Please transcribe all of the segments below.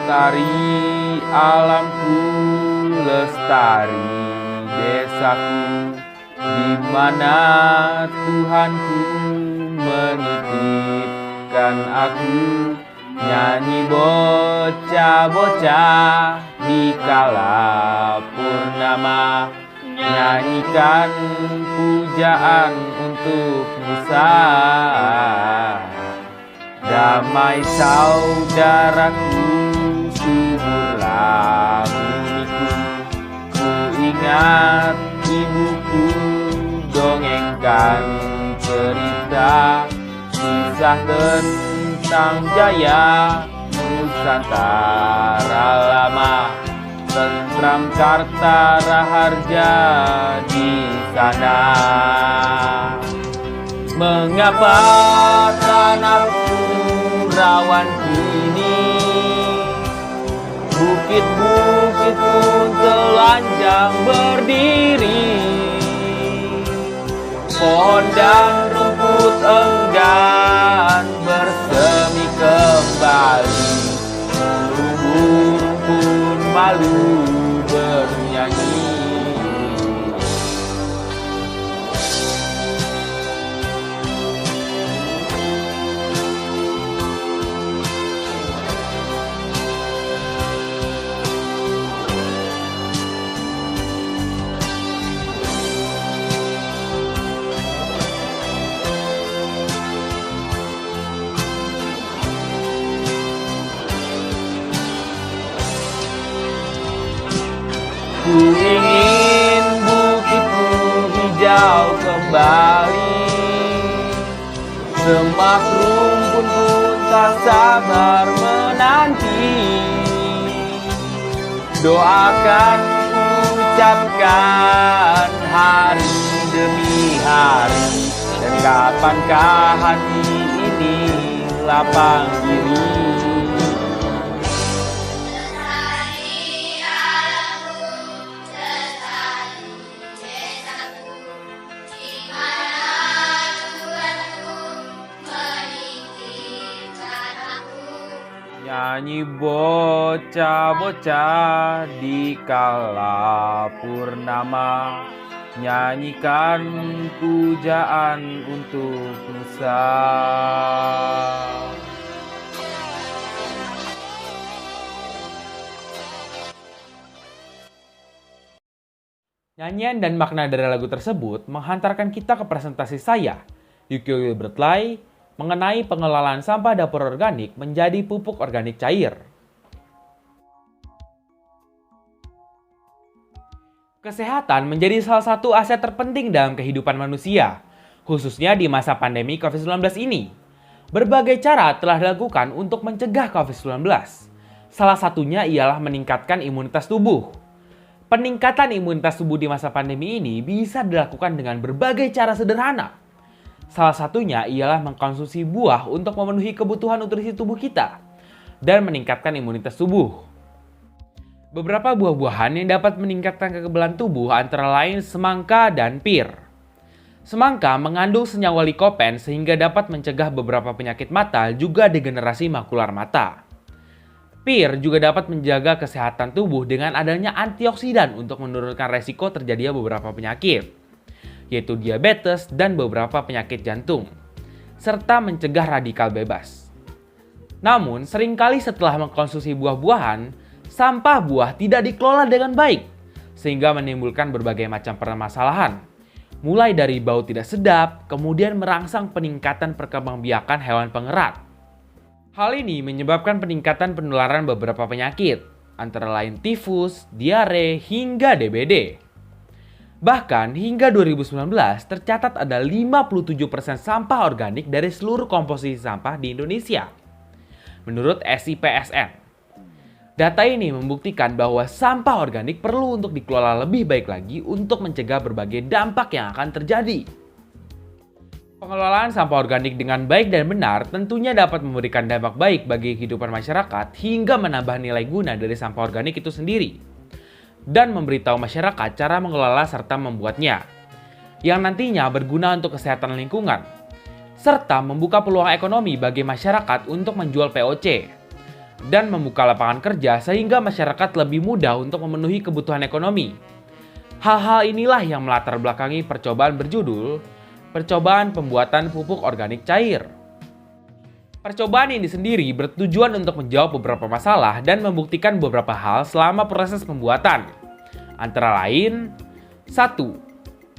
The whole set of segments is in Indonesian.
lestari alamku, lestari desaku, di mana Tuhanku menitipkan aku. Nyanyi bocah-bocah di kala purnama, nyanyikan pujaan untuk Musa. Damai saudaraku, suburlah bumiku, ku ingat ibuku dongengkan cerita kisah tentang jaya Nusantara lama, tentram Karta Raharja di sana. Mengapa tanahku rawan kini, bukit-bukit pun telanjang berdiri, pohon dan rumput enggan bersemi kembali, burung-burung pun malu bernyanyi. Ku ingin bukitku hijau kembali, semak rumput pun tak sabar menanti. Doakan, ucapkan hari demi hari, dan kapankah hati ini lapang diri. Nyanyi bocah-bocah di kala purnama, nyanyikan pujaan untuk Musa. Nyanyian dan makna dari lagu tersebut menghantarkan kita ke presentasi saya, Yukio Gilbert Lai, mengenai pengelolaan sampah dapur organik menjadi pupuk organik cair. Kesehatan menjadi salah satu aset terpenting dalam kehidupan manusia, khususnya di masa pandemi COVID-19 ini. Berbagai cara telah dilakukan untuk mencegah COVID-19. Salah satunya ialah meningkatkan imunitas tubuh. Peningkatan imunitas tubuh di masa pandemi ini bisa dilakukan dengan berbagai cara sederhana. Salah satunya ialah mengkonsumsi buah untuk memenuhi kebutuhan nutrisi tubuh kita dan meningkatkan imunitas tubuh. Beberapa buah-buahan yang dapat meningkatkan kekebalan tubuh antara lain semangka dan pir. Semangka mengandung senyawa likopen sehingga dapat mencegah beberapa penyakit mata juga degenerasi makular mata. Pir juga dapat menjaga kesehatan tubuh dengan adanya antioksidan untuk menurunkan resiko terjadinya beberapa penyakit, yaitu diabetes dan beberapa penyakit jantung, serta mencegah radikal bebas. Namun, seringkali setelah mengkonsumsi buah-buahan, sampah buah tidak dikelola dengan baik, sehingga menimbulkan berbagai macam permasalahan, mulai dari bau tidak sedap, kemudian merangsang peningkatan perkembangbiakan hewan pengerat. Hal ini menyebabkan peningkatan penularan beberapa penyakit, antara lain tifus, diare, hingga DBD. Bahkan hingga 2019 tercatat ada 57% sampah organik dari seluruh komposisi sampah di Indonesia. Menurut SIPSN. Data ini membuktikan bahwa sampah organik perlu untuk dikelola lebih baik lagi untuk mencegah berbagai dampak yang akan terjadi. Pengelolaan sampah organik dengan baik dan benar tentunya dapat memberikan dampak baik bagi kehidupan masyarakat hingga menambah nilai guna dari sampah organik itu sendiri. Dan memberitahu masyarakat cara mengelola serta membuatnya, yang nantinya berguna untuk kesehatan lingkungan, serta membuka peluang ekonomi bagi masyarakat untuk menjual POC. dan membuka lapangan kerja sehingga masyarakat lebih mudah untuk memenuhi kebutuhan ekonomi. Hal-hal inilah yang melatar belakangi percobaan berjudul Percobaan Pembuatan Pupuk Organik Cair. Percobaan ini sendiri bertujuan untuk menjawab beberapa masalah dan membuktikan beberapa hal selama proses pembuatan. Antara lain, 1.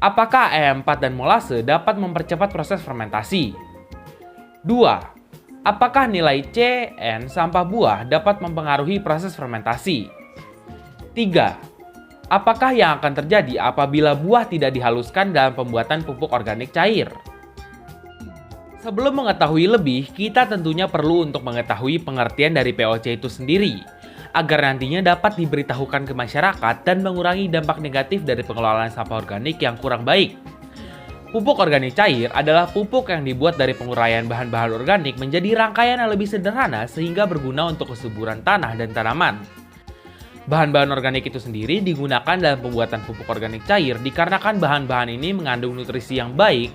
Apakah E4 dan molase dapat mempercepat proses fermentasi? 2. Apakah nilai C, N sampah buah dapat mempengaruhi proses fermentasi? 3. Apakah yang akan terjadi apabila buah tidak dihaluskan dalam pembuatan pupuk organik cair? Sebelum mengetahui lebih, kita tentunya perlu untuk mengetahui pengertian dari POC itu sendiri, agar nantinya dapat diberitahukan ke masyarakat dan mengurangi dampak negatif dari pengelolaan sampah organik yang kurang baik. Pupuk organik cair adalah pupuk yang dibuat dari penguraian bahan-bahan organik menjadi rangkaian yang lebih sederhana sehingga berguna untuk kesuburan tanah dan tanaman. Bahan-bahan organik itu sendiri digunakan dalam pembuatan pupuk organik cair dikarenakan bahan-bahan ini mengandung nutrisi yang baik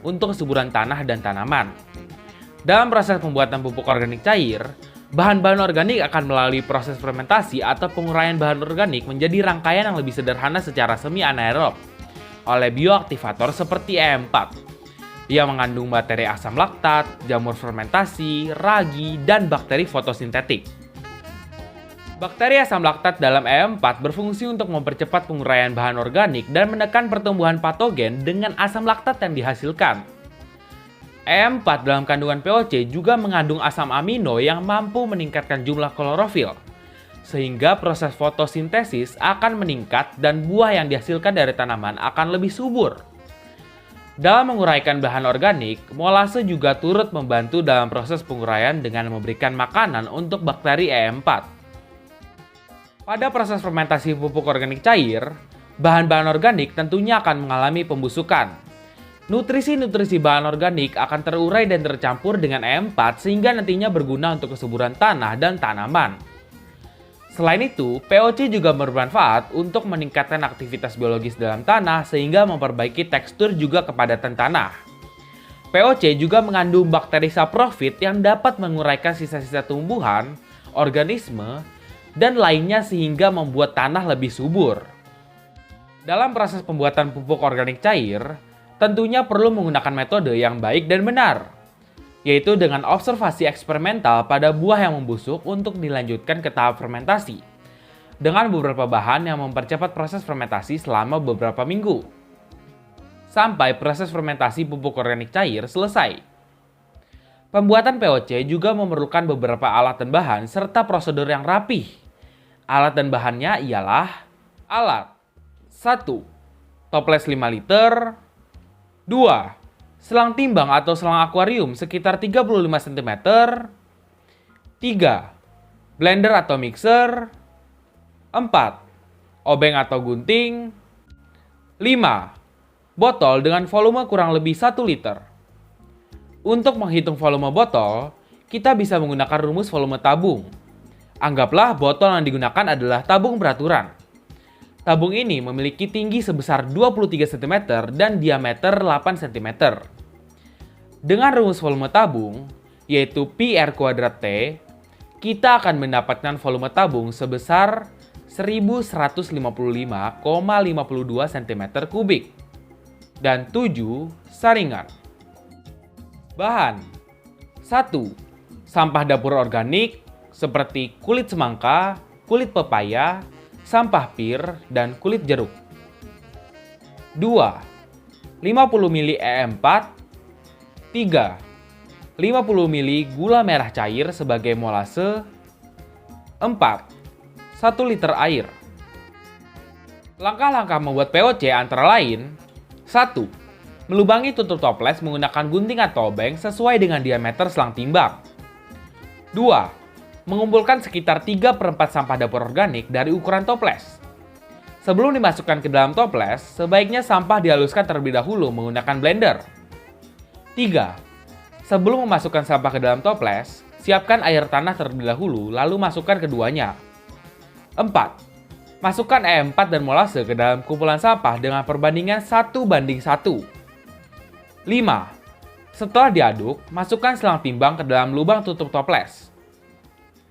untuk kesuburan tanah dan tanaman. Dalam proses pembuatan pupuk organik cair, bahan-bahan organik akan melalui proses fermentasi atau penguraian bahan organik menjadi rangkaian yang lebih sederhana secara semi anaerob oleh bioaktivator seperti E4 yang mengandung bakteri asam laktat, jamur fermentasi, ragi, dan bakteri fotosintetik. Bakteri asam laktat dalam E4 berfungsi untuk mempercepat penguraian bahan organik dan menekan pertumbuhan patogen dengan asam laktat yang dihasilkan. E4 dalam kandungan POC juga mengandung asam amino yang mampu meningkatkan jumlah klorofil, sehingga proses fotosintesis akan meningkat dan buah yang dihasilkan dari tanaman akan lebih subur. Dalam menguraikan bahan organik, molase juga turut membantu dalam proses penguraian dengan memberikan makanan untuk bakteri E4. Pada proses fermentasi pupuk organik cair, bahan-bahan organik tentunya akan mengalami pembusukan. Nutrisi-nutrisi bahan organik akan terurai dan tercampur dengan E4 sehingga nantinya berguna untuk kesuburan tanah dan tanaman. Selain itu, POC juga bermanfaat untuk meningkatkan aktivitas biologis dalam tanah sehingga memperbaiki tekstur juga kepadatan tanah. POC juga mengandung bakteri saprofit yang dapat menguraikan sisa-sisa tumbuhan, organisme, dan lainnya sehingga membuat tanah lebih subur. Dalam proses pembuatan pupuk organik cair, tentunya perlu menggunakan metode yang baik dan benar, yaitu dengan observasi eksperimental pada buah yang membusuk untuk dilanjutkan ke tahap fermentasi, dengan beberapa bahan yang mempercepat proses fermentasi selama beberapa minggu, sampai proses fermentasi pupuk organik cair selesai. Pembuatan POC juga memerlukan beberapa alat dan bahan serta prosedur yang rapih. Alat dan bahannya ialah alat 1. Toples 5 liter 2. Selang timbang atau selang akuarium sekitar 35 cm. 3. Blender atau mixer. 4. Obeng atau gunting. 5. Botol dengan volume kurang lebih 1 liter. Untuk menghitung volume botol, kita bisa menggunakan rumus volume tabung. Anggaplah botol yang digunakan adalah tabung beraturan. Tabung ini memiliki tinggi sebesar 23 cm dan diameter 8 cm. Dengan rumus volume tabung, yaitu Pi(R²T), kita akan mendapatkan volume tabung sebesar 1155,52 cm3 dan 7 saringan. Bahan 1. Sampah dapur organik seperti kulit semangka, kulit pepaya, sampah pir, dan kulit jeruk. 2. 50 ml E4. 3. 50 ml gula merah cair sebagai molase. 4. 1 liter air. Langkah-langkah membuat POC antara lain: 1. Melubangi tutup toples menggunakan gunting atau obeng sesuai dengan diameter selang timbang. 2. Mengumpulkan sekitar 3/4 sampah dapur organik dari ukuran toples. Sebelum dimasukkan ke dalam toples, sebaiknya sampah dihaluskan terlebih dahulu menggunakan blender. 3. Sebelum memasukkan sampah ke dalam toples, siapkan air tanah terlebih dahulu lalu masukkan keduanya. 4. Masukkan E4 dan molase ke dalam kumpulan sampah dengan perbandingan 1:1. 5. Setelah diaduk, masukkan selang timbang ke dalam lubang tutup toples.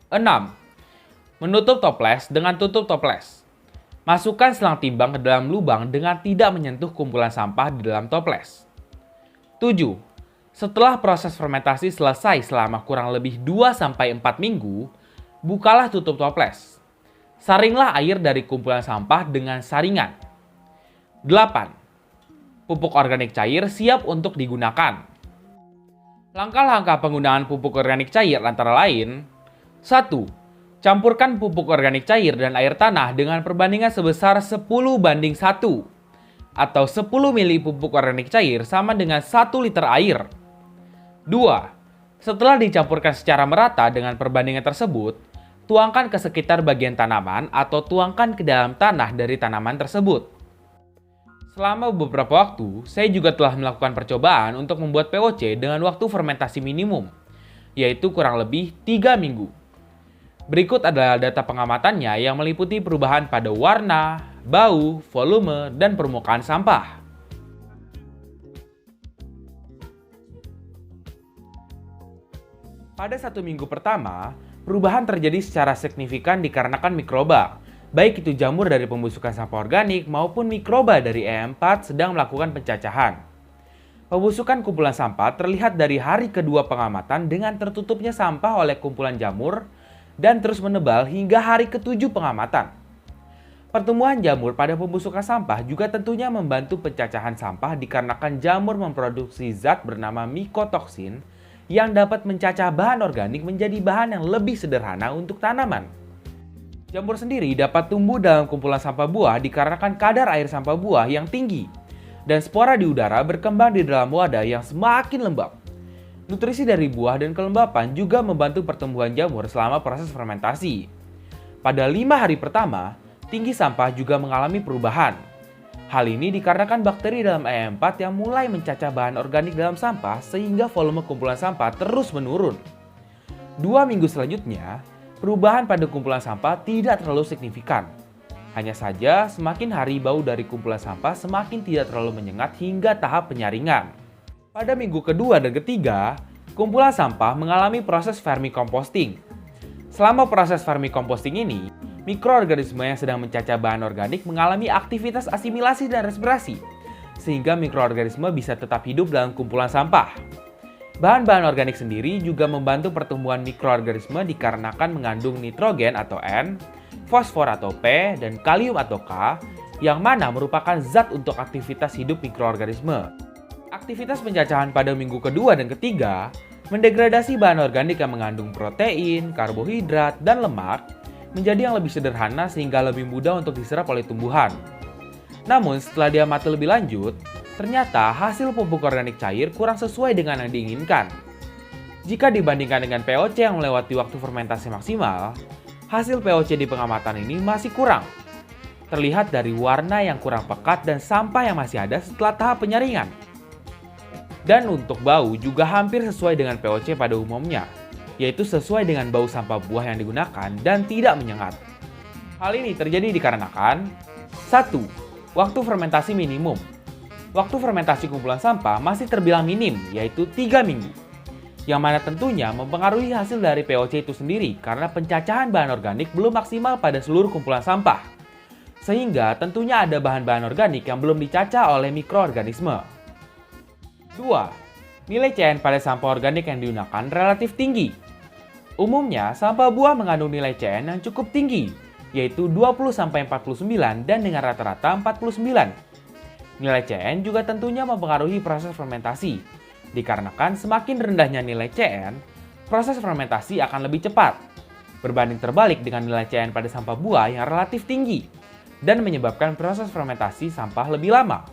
6. Menutup toples dengan tutup toples. Masukkan selang timbang ke dalam lubang dengan tidak menyentuh kumpulan sampah di dalam toples. 7. Setelah proses fermentasi selesai selama kurang lebih 2-4 minggu, bukalah tutup toples. Saringlah air dari kumpulan sampah dengan saringan. 8. Pupuk organik cair siap untuk digunakan. Langkah-langkah penggunaan pupuk organik cair antara lain: 1. Campurkan pupuk organik cair dan air tanah dengan perbandingan sebesar 10:1 atau 10 ml pupuk organik cair sama dengan 1 liter air. 2. Setelah dicampurkan secara merata dengan perbandingan tersebut, tuangkan ke sekitar bagian tanaman atau tuangkan ke dalam tanah dari tanaman tersebut. Selama beberapa waktu, saya juga telah melakukan percobaan untuk membuat POC dengan waktu fermentasi minimum, yaitu kurang lebih 3 minggu. Berikut adalah data pengamatannya yang meliputi perubahan pada warna, bau, volume, dan permukaan sampah. Pada 1 minggu pertama, perubahan terjadi secara signifikan dikarenakan mikroba, baik itu jamur dari pembusukan sampah organik maupun mikroba dari E4 sedang melakukan pencacahan. Pembusukan kumpulan sampah terlihat dari hari kedua pengamatan dengan tertutupnya sampah oleh kumpulan jamur dan terus menebal hingga hari ke-7 pengamatan. Pertumbuhan jamur pada pembusukan sampah juga tentunya membantu pencacahan sampah dikarenakan jamur memproduksi zat bernama mikotoksin yang dapat mencacah bahan organik menjadi bahan yang lebih sederhana untuk tanaman. Jamur sendiri dapat tumbuh dalam kumpulan sampah buah dikarenakan kadar air sampah buah yang tinggi, dan spora di udara berkembang di dalam wadah yang semakin lembab. Nutrisi dari buah dan kelembapan juga membantu pertumbuhan jamur selama proses fermentasi. Pada 5 hari pertama, tinggi sampah juga mengalami perubahan. Hal ini dikarenakan bakteri dalam E4 yang mulai mencacah bahan organik dalam sampah sehingga volume kumpulan sampah terus menurun. 2 minggu selanjutnya, perubahan pada kumpulan sampah tidak terlalu signifikan. Hanya saja semakin hari bau dari kumpulan sampah semakin tidak terlalu menyengat hingga tahap penyaringan. Pada minggu kedua dan ketiga, kumpulan sampah mengalami proses vermicomposting. Selama proses vermicomposting ini, mikroorganisme yang sedang mencacah bahan organik mengalami aktivitas asimilasi dan respirasi, sehingga mikroorganisme bisa tetap hidup dalam kumpulan sampah. Bahan-bahan organik sendiri juga membantu pertumbuhan mikroorganisme dikarenakan mengandung nitrogen atau N, fosfor atau P, dan kalium atau K, yang mana merupakan zat untuk aktivitas hidup mikroorganisme. Aktivitas pencacahan pada minggu kedua dan ketiga mendegradasi bahan organik yang mengandung protein, karbohidrat, dan lemak menjadi yang lebih sederhana sehingga lebih mudah untuk diserap oleh tumbuhan. Namun setelah diamati lebih lanjut, ternyata hasil pupuk organik cair kurang sesuai dengan yang diinginkan. Jika dibandingkan dengan POC yang melewati waktu fermentasi maksimal, hasil POC di pengamatan ini masih kurang. Terlihat dari warna yang kurang pekat dan sampah yang masih ada setelah tahap penyaringan. Dan untuk bau juga hampir sesuai dengan POC pada umumnya, yaitu sesuai dengan bau sampah buah yang digunakan dan tidak menyengat. Hal ini terjadi dikarenakan 1. Waktu fermentasi minimum. Waktu fermentasi kumpulan sampah masih terbilang minim, yaitu 3 minggu. Yang mana tentunya mempengaruhi hasil dari POC itu sendiri karena pencacahan bahan organik belum maksimal pada seluruh kumpulan sampah. Sehingga tentunya ada bahan-bahan organik yang belum dicacah oleh mikroorganisme. 2. Nilai CN pada sampah organik yang digunakan relatif tinggi. Umumnya, sampah buah mengandung nilai CN yang cukup tinggi, yaitu 20-49 dan dengan rata-rata 49. Nilai CN juga tentunya mempengaruhi proses fermentasi. Dikarenakan semakin rendahnya nilai CN, proses fermentasi akan lebih cepat. Berbanding terbalik dengan nilai CN pada sampah buah yang relatif tinggi, dan menyebabkan proses fermentasi sampah lebih lama.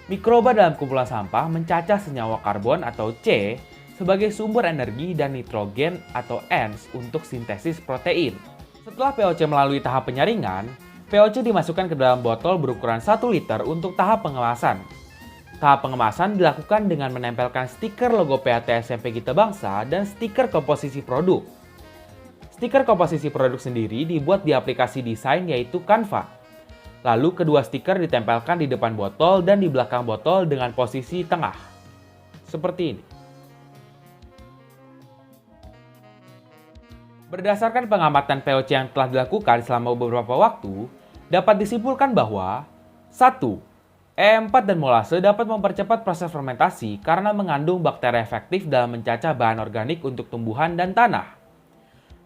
Mikroba dalam kumpulan sampah mencacah senyawa karbon atau C sebagai sumber energi dan nitrogen atau N untuk sintesis protein. Setelah POC melalui tahap penyaringan, POC dimasukkan ke dalam botol berukuran 1 liter untuk tahap pengemasan. Tahap pengemasan dilakukan dengan menempelkan stiker logo PAT SMP Gita Bangsa dan stiker komposisi produk. Stiker komposisi produk sendiri dibuat di aplikasi desain yaitu Canva. Lalu kedua stiker ditempelkan di depan botol dan di belakang botol dengan posisi tengah. Seperti ini. Berdasarkan pengamatan POC yang telah dilakukan selama beberapa waktu, dapat disimpulkan bahwa 1. E4 dan molase dapat mempercepat proses fermentasi karena mengandung bakteri efektif dalam mencacah bahan organik untuk tumbuhan dan tanah.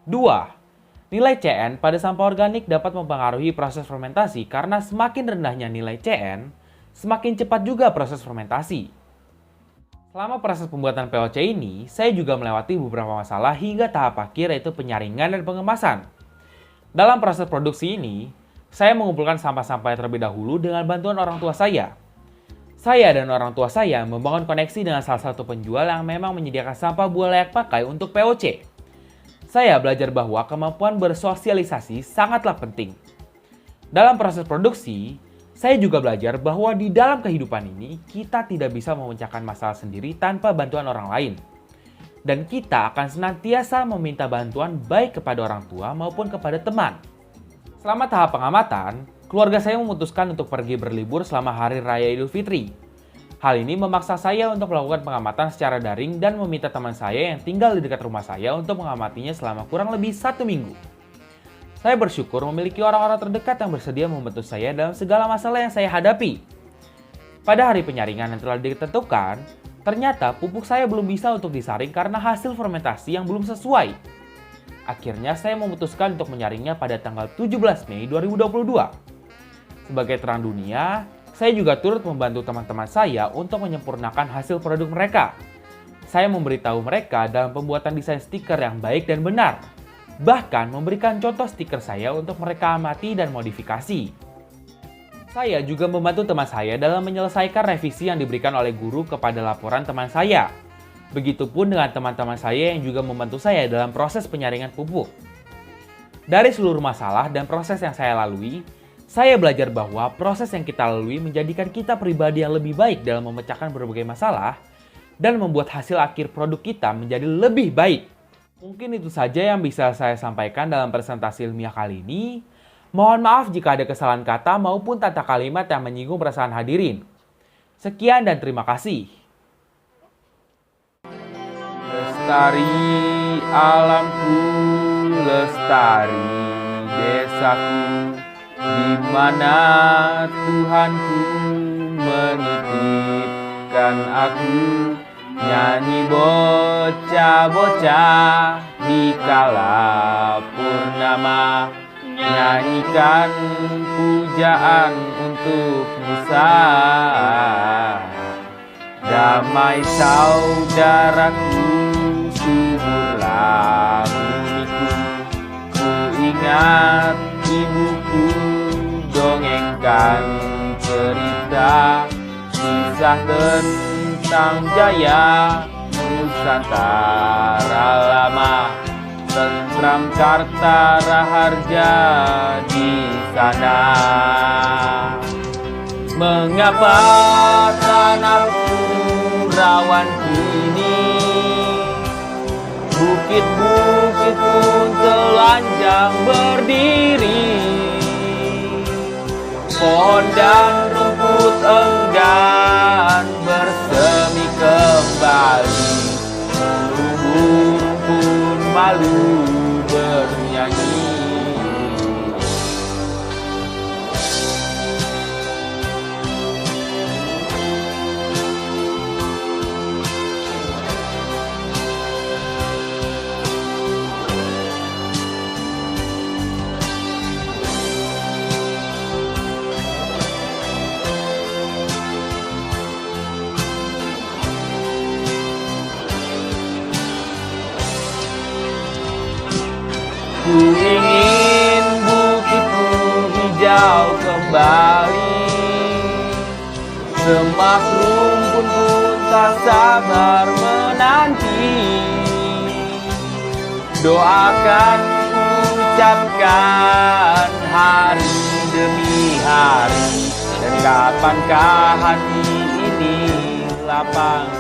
2. Nilai CN pada sampah organik dapat mempengaruhi proses fermentasi karena semakin rendahnya nilai CN, semakin cepat juga proses fermentasi. Selama proses pembuatan POC ini, saya juga melewati beberapa masalah hingga tahap akhir yaitu penyaringan dan pengemasan. Dalam proses produksi ini, saya mengumpulkan sampah-sampah terlebih dahulu dengan bantuan orang tua saya. Saya dan orang tua saya membangun koneksi dengan salah satu penjual yang memang menyediakan sampah buah layak pakai untuk POC. Saya belajar bahwa kemampuan bersosialisasi sangatlah penting. Dalam proses produksi, saya juga belajar bahwa di dalam kehidupan ini, kita tidak bisa memecahkan masalah sendiri tanpa bantuan orang lain. Dan kita akan senantiasa meminta bantuan baik kepada orang tua maupun kepada teman. Selama tahap pengamatan, keluarga saya memutuskan untuk pergi berlibur selama Hari Raya Idul Fitri. Hal ini memaksa saya untuk melakukan pengamatan secara daring dan meminta teman saya yang tinggal di dekat rumah saya untuk mengamatinya selama kurang lebih 1 minggu. Saya bersyukur memiliki orang-orang terdekat yang bersedia membantu saya dalam segala masalah yang saya hadapi. Pada hari penyaringan yang telah ditentukan, ternyata pupuk saya belum bisa untuk disaring karena hasil fermentasi yang belum sesuai. Akhirnya saya memutuskan untuk menyaringnya pada tanggal 17 Mei 2022. Sebagai terang dunia, saya juga turut membantu teman-teman saya untuk menyempurnakan hasil produk mereka. Saya memberitahu mereka dalam pembuatan desain stiker yang baik dan benar. Bahkan memberikan contoh stiker saya untuk mereka amati dan modifikasi. Saya juga membantu teman saya dalam menyelesaikan revisi yang diberikan oleh guru kepada laporan teman saya. Begitupun dengan teman-teman saya yang juga membantu saya dalam proses penyaringan pupuk. Dari seluruh masalah dan proses yang saya lalui, saya belajar bahwa proses yang kita lalui menjadikan kita pribadi yang lebih baik dalam memecahkan berbagai masalah dan membuat hasil akhir produk kita menjadi lebih baik. Mungkin itu saja yang bisa saya sampaikan dalam presentasi ilmiah kali ini. Mohon maaf jika ada kesalahan kata maupun tata kalimat yang menyinggung perasaan hadirin. Sekian dan terima kasih. Lestari alamku, lestari desaku, di mana Tuhanku menitipkan aku, nyanyi bocah-bocah di kala purnama, nyanyikan pujaan untuk Musa. Damai saudaraku, suburlah bumiku, ku ingat ibuku dongengkan cerita kisah tentang jaya Nusantara lama, tentram Karta Raharja di sana. Mengapa tanahku rawan kini, bukit-bukit pun telanjang berdiri, pohon dan rumput enggan bersemi kembali, burung-burung pun malu bernyanyi. Ku ingin bukitku hijau kembali, semak rumput pun tak sabar menanti. Doakan ucapkan hari demi hari, dan kapankah hati ini lapang